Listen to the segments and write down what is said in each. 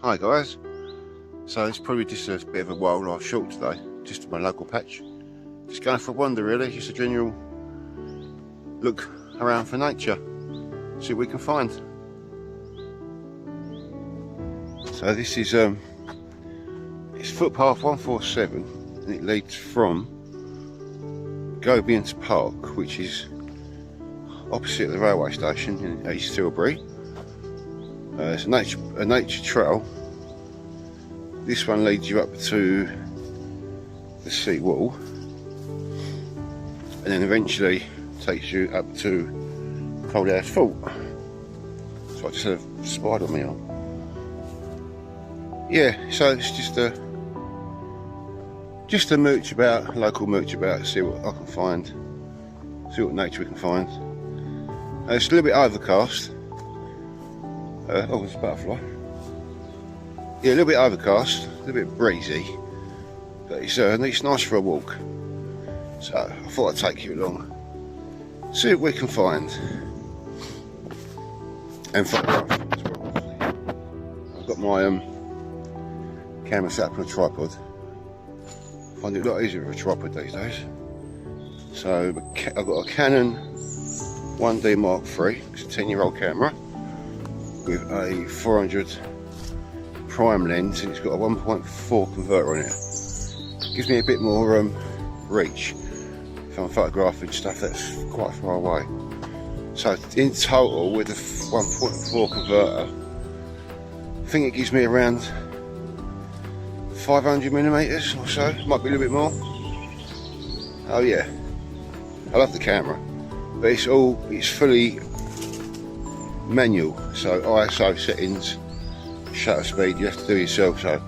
Hi guys, so it's probably just a bit of a wildlife short today, just my local patch. Just going for a wander really, just a general look around for nature, see what we can find. So this is it's footpath 147 and it leads from Gobians Park, which is opposite the railway station in East Tilbury. It's a nature trail. This one leads you up to the sea wall and then eventually takes you up to Coldhouse Fort. So I just had a spider on me arm. Yeah, so it's just a mooch about, local mooch about, see what I can find, see what nature we can find. It's a little bit overcast. Oh, there's a butterfly. Yeah, a little bit overcast, a little bit breezy, but it's nice for a walk. So I thought I'd take you along, see what we can find, and photograph as well. I've got my camera set up on a tripod. I find it a lot easier with a tripod these days. So I've got a Canon 1D Mark III, it's a 10-year-old camera with a 400 prime lens, and it's got a 1.4 converter on it. Gives me a bit more reach if I'm photographing stuff that's quite far away. So in total, with the 1.4 converter, I think it gives me around 500mm or so, might be a little bit more. Oh yeah, I love the camera, but it's fully manual, so ISO settings, shutter speed you have to do yourself. So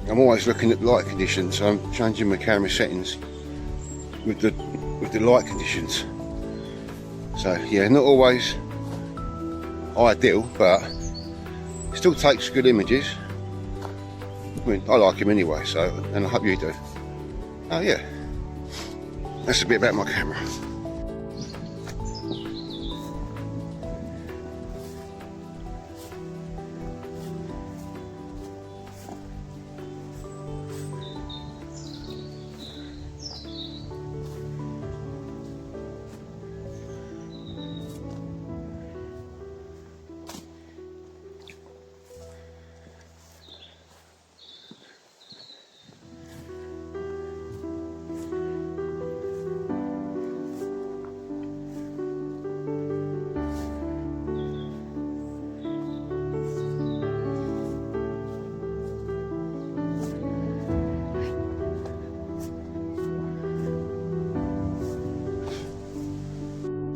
I'm always looking at light conditions, so I'm changing my camera settings with the light conditions. So yeah, not always ideal, but it still takes good images. I mean, I like them anyway, so, and I hope you do. Oh yeah, that's a bit about my camera.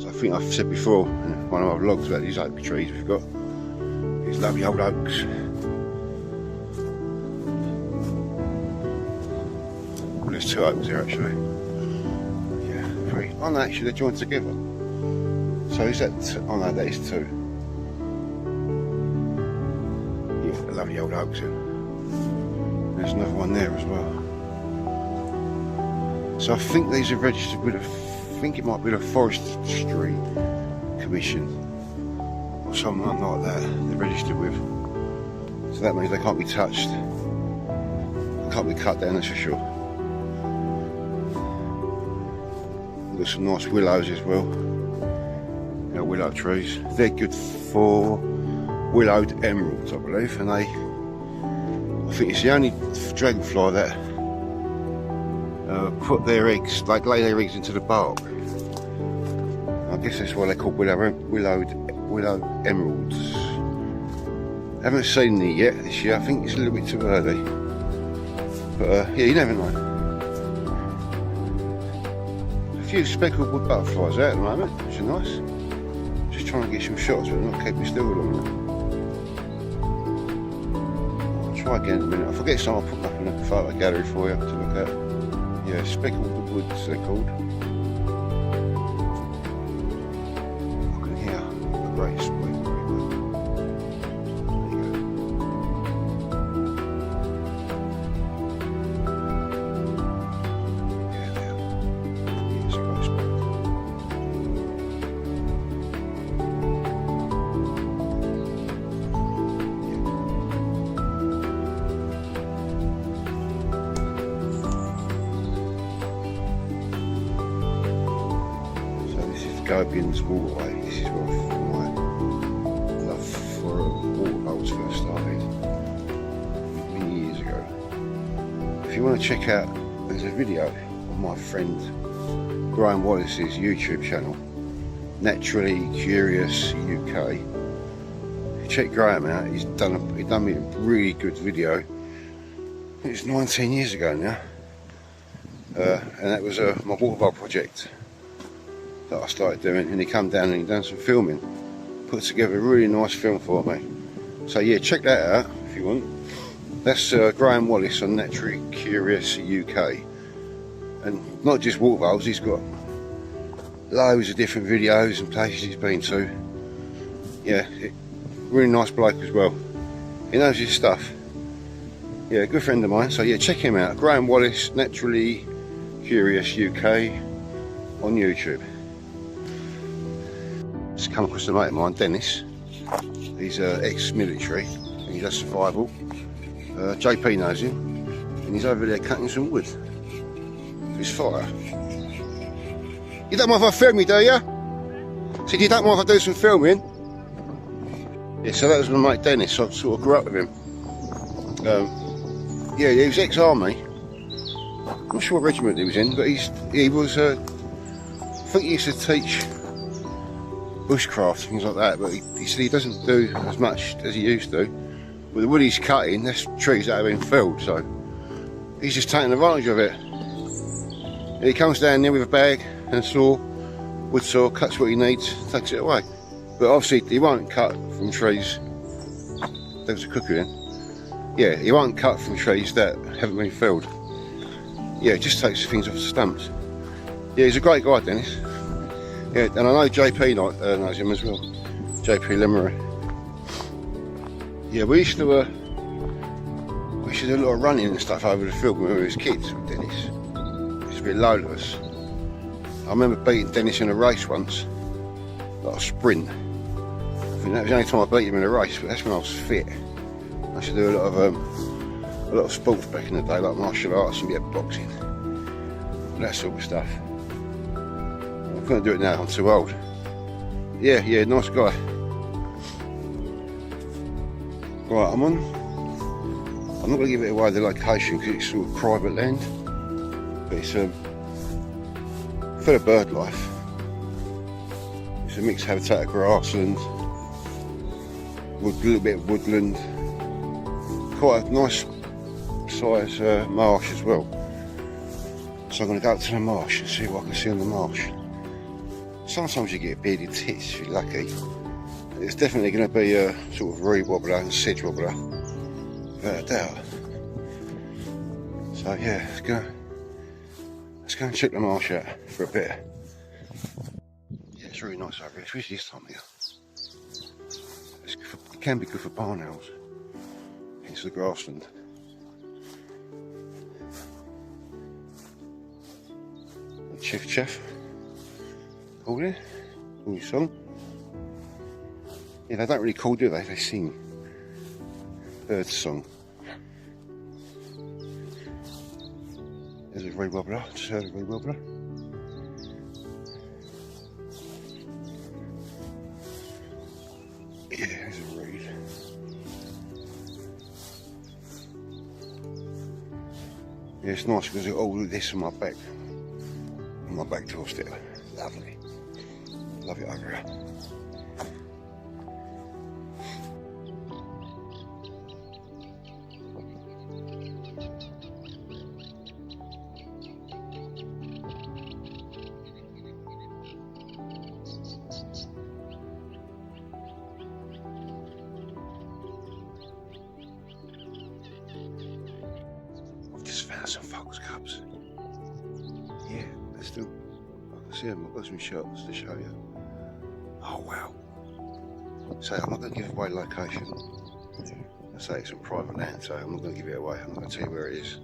I think I've said before in one of my vlogs about these oak trees we've got, these lovely old oaks. Well, there's two oaks here actually. Yeah, three. Oh no, actually they're joined together. So is that, oh no, that is two. Yeah, the lovely old oaks here. There's another one there as well. So I think these are registered with I think it might be the Forestry Commission or something like that they're registered with. So that means they can't be touched, they can't be cut down, that's for sure. We've got some nice willows as well, willow trees. They're good for willowed emeralds, I believe, and I think it's the only dragonfly that put their eggs, like lay their eggs into the bark. I guess that's why they're called willowed emeralds. Haven't seen any yet this year, I think it's a little bit too early. But yeah, you never know. A few speckled wood butterflies out at the moment, which are nice. Just trying to get some shots, but not keeping still long enough. I'll try again in a minute. I'll forget some, I'll put up in a photo gallery for you to look at. Yeah, speckled woods they're called. I can hear the great squeak. There you go. Yeah, there. Yeah, it's a great squeak. Yeah. Scorpions waterway. This is where my love for waterholes first started many years ago. If you want to check out, there's a video of my friend Graham Wallace's YouTube channel, Naturally Curious UK. Check Graham out. He's done me a really good video. It's 19 years ago now, and that was my waterhole project that I started doing, and he come down and he done some filming, put together a really nice film for me. So yeah, check that out if you want. That's Graham Wallace on Naturally Curious UK, and not just waterholes, he's got loads of different videos and places he's been to. Yeah, really nice bloke as well. He knows his stuff. Yeah, good friend of mine. So yeah, check him out. Graham Wallace, Naturally Curious UK on YouTube. Just come across a mate of mine, Dennis. He's ex-military and he does survival. JP knows him, and he's over there cutting some wood for his fire. You don't mind if I film you, do you? Said you don't mind if I do some filming? Yeah, so that was my mate Dennis. I sort of grew up with him. Yeah, he was ex-army. I'm not sure what regiment he was in, but he was. I think he used to teach bushcraft, things like that. But he said he doesn't do as much as he used to. With the wood he's cutting, there's trees that have been felled, so he's just taking advantage of it. And he comes down there with a bag and a saw, wood saw, cuts what he needs, takes it away. But obviously he won't cut from trees. There was a cooker in. Yeah, he won't cut from trees that haven't been felled. Yeah, he just takes things off the stumps. Yeah, he's a great guy, Dennis. Yeah, and I know JP knows him as well. JP Lemery. Yeah, we used to do a lot of running and stuff over the field when we was kids with Dennis. He used to be a load of us. I remember beating Dennis in a race once, like a sprint. I think that was the only time I beat him in a race, but that's when I was fit. I used to do a lot of sports back in the day, like martial arts and a bit of boxing, and that sort of stuff. I couldn't do it now, I'm too old. Yeah, nice guy. Right, I'm not going to give it away the location because it's sort of private land, but it's full of bird life. It's a mixed habitat of grassland, a little bit of woodland, quite a nice size marsh as well. So I'm going to go up to the marsh and see what I can see on the marsh. Sometimes you get bearded tits if you're lucky. It's definitely going to be a sort of reed wobbler and sedge wobbler, without a doubt. So yeah, let's go and check the marsh out for a bit. Yeah, it's really nice over here, especially this time of year. It can be good for barn owls. It's the grassland. Chiff chaff. Call it. Call your song. Yeah, they don't really call, do they? They sing. Bird song. There's a reed wobbler. Just heard a reed wobbler. Yeah, there's a reed. Yeah, it's nice because I've got all of this on my back. On my back doorstep. Lovely. Love it over here. Just found some fox cubs. Yeah, they're still. I can see them. I've got some shots to show you. Oh wow. So I'm not going to give away the location. I say it's on private land, so I'm not going to give it away. I'm not going to tell you where it is.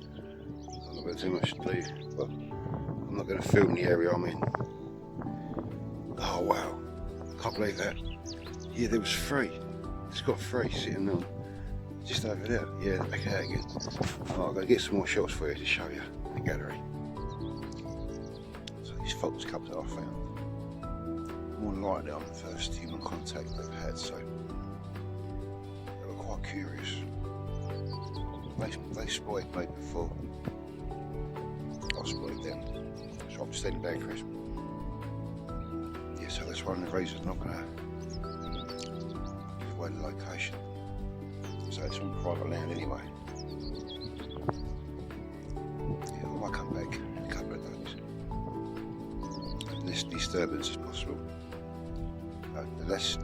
I'm not going to do much to do, but I'm not going to film the area I'm in. Oh wow. Can't believe that. Yeah, there was three. It's got three sitting on. Just over there, yeah, back out again. Oh, I'm going to get some more shots for you to show you in the gallery. So these fox cubs that I found. more than likely I'm the first human contact they've had, so they were quite curious. They spotted me before I spotted them, so I'm standing down, Chris. Yeah, so that's one of the reasons I'm not going to give away the location. So it's on private land anyway. Yeah, I might come back in a couple of days. Less disturbance as possible. The less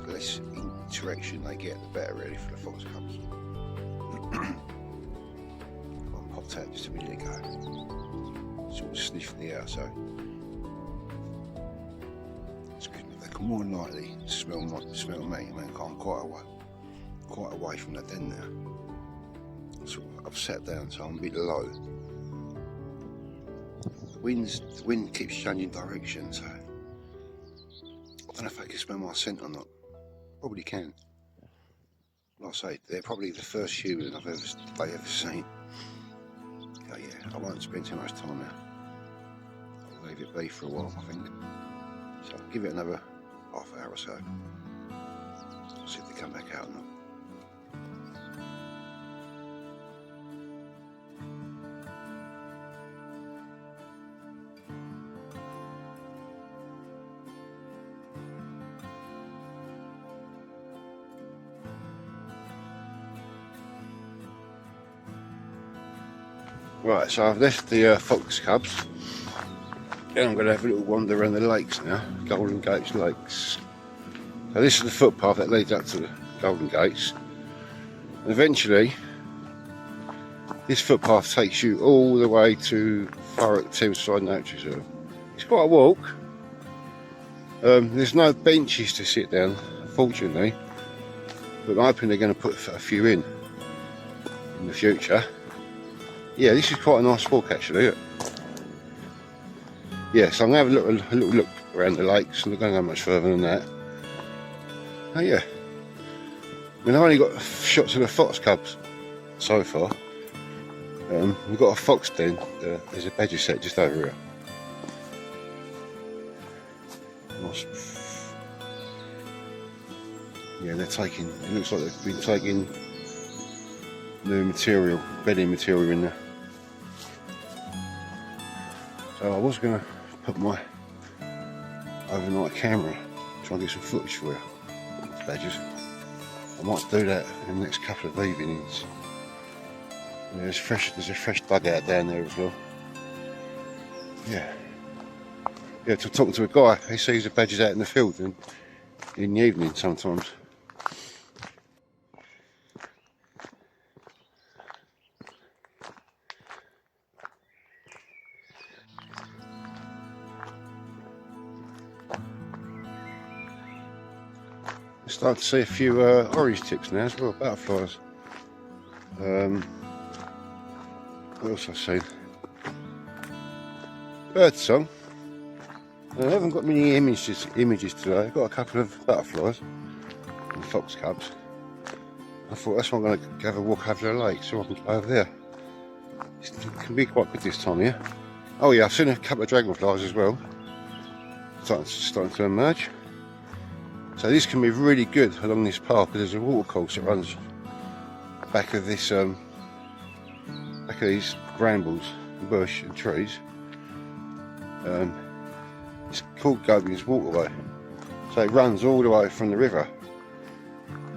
interaction they get, the better really for the fox cubs. I popped out just a minute ago. Sort of sniffed the air, so excuse me, they can more than likely smell me. I mean, I'm quite away from the den now. So I've sat down, so I'm a bit low. The wind keeps changing direction, so I don't know if they can smell my scent or not. Probably can. Like I say, they're probably the first human they've ever seen. Oh yeah, I won't spend too much time now. I'll leave it be for a while, I think. So I'll give it another half hour or so. See if they come back out or not. Right, so I've left the fox cubs, and I'm going to have a little wander around the lakes now, Golden Gates Lakes. So this is the footpath that leads up to the Golden Gates, and eventually this footpath takes you all the way to Thurrock Thameside Nature Reserve. It's quite a walk. There's no benches to sit down, fortunately, but I'm hoping they're going to put a few in the future. Yeah, this is quite a nice walk actually. Yeah, so I'm going to have a little look around the lakes. I'm not going to go much further than that. Oh yeah, I mean I've only got shots of the fox cubs so far. We've got a fox den. There's a badger set just over here. Nice. Yeah, they're taking. It looks like they've been taking new material, bedding material in there. So I was going to put my overnight camera, try and get some footage for you, badgers. I might do that in the next couple of evenings. Yeah, there's a fresh dugout down there as well. Yeah. Yeah, talking to a guy, he sees the badgers out in the field and in the evening sometimes. Starting to see a few orange ticks now as well, butterflies. What else I've seen? Birdsong. I haven't got many images today. I've got a couple of butterflies and fox cubs. I thought that's why I'm going to have a walk over the lake, so I can go over there. It can be quite good this time here. Oh yeah, I've seen a couple of dragonflies as well. Starting to emerge. So this can be really good along this path because there's a water course that runs back of this, back of these brambles, bush and trees. It's called Gobians Waterway. So it runs all the way from the river.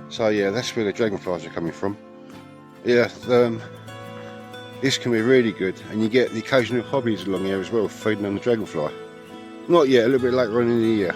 So yeah, that's where the dragonflies are coming from. Yeah, this can be really good, and you get the occasional hobbies along here as well, feeding on the dragonfly. Not yet, a little bit later on in the year.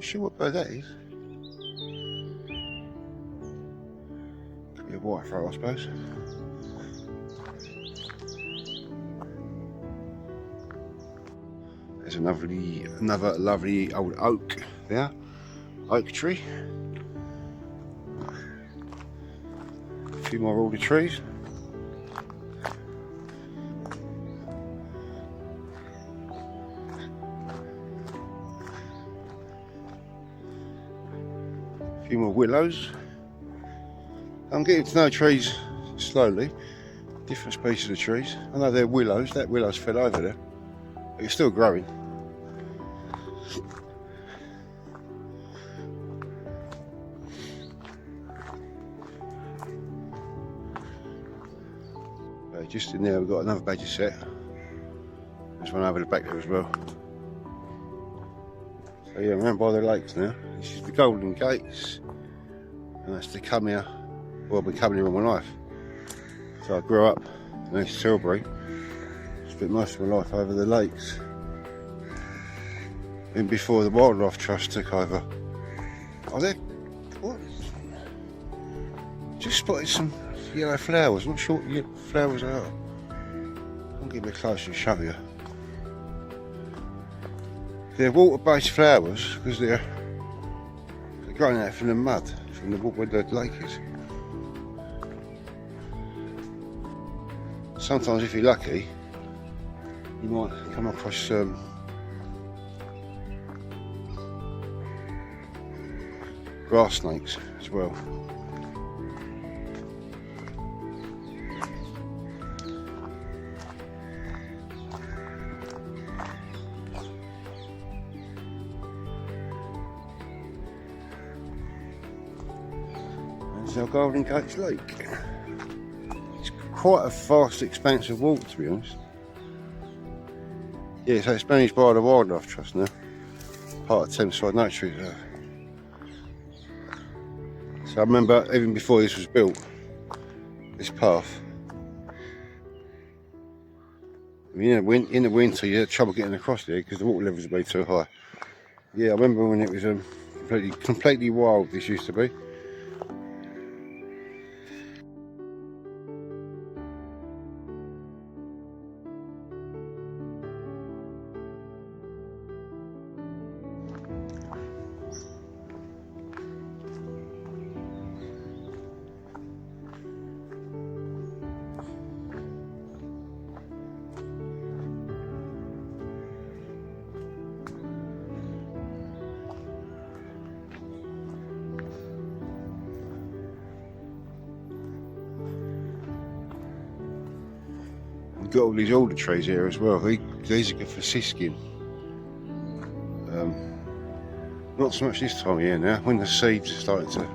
sure what bird that is. Could be a white throat, I suppose. There's another lovely old oak there, oak tree. A few more alder trees. A few more willows. I'm getting to know trees slowly, different species of trees. I know they're willows, that willow's fell over there, but it's still growing. Just in there we've got another badger set. There's one over the back there as well. So yeah, I'm around by the lakes now. This is the Golden Gates, and that's to come here. Well, I've been coming here all my life. So I grew up in East Tilbury. Spent most of my life over the lakes. Even before the Wildlife Trust took over. Oh, there. What? Just spotted some yellow flowers. I'm not sure what flowers are. I'll get a bit closer and show you. They're water-based flowers because they're growing out from the mud, from the water where the lake is. Sometimes, if you're lucky, you might come across grass snakes as well. Our Golden Gates Lake. It's quite a vast expanse of water, to be honest. Yeah, so it's managed by the Wildlife Trust now, part of Thameside Nature Reserve. So I remember even before this was built, this path, in the winter you had trouble getting across there because the water levels would be too high. Yeah, I remember when it was completely wild, this used to be. We've got all these alder trees here as well. These are good for siskin. Not so much this time of year now. When the seeds are starting to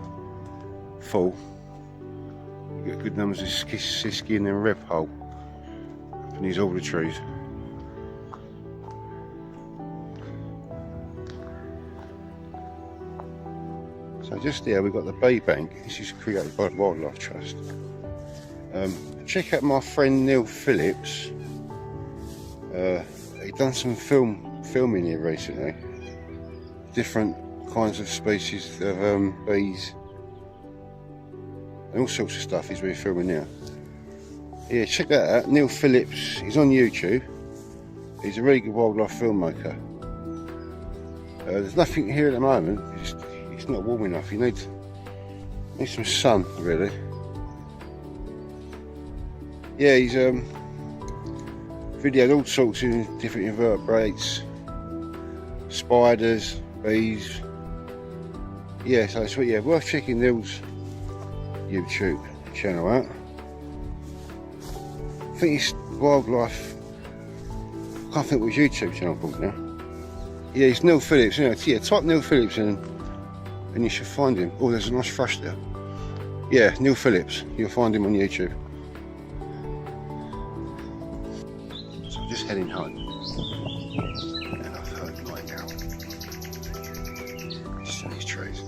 fall, you get good numbers of siskin and redpoll from these alder trees. So just there we've got the Bay Bank. This is created by the Wildlife Trust. Check out my friend Neil Phillips. He done some filming here recently. Different kinds of species of bees and all sorts of stuff he's been filming now. Yeah, check that out. Neil Phillips. He's on YouTube. He's a really good wildlife filmmaker. There's nothing here at the moment. It's not warm enough. You need some sun, really. Yeah, he's videoed all sorts of different invertebrates, spiders, bees. Yeah, so it's worth checking Neil's YouTube channel out. I think it's wildlife. I can't think what his YouTube channel called now. Yeah, it's Neil Phillips. You know, yeah, type Neil Phillips in, and you should find him. Oh, there's a nice thrush there. Yeah, Neil Phillips. You'll find him on YouTube. So just heading home, and I've heard lying down. Just on these trees.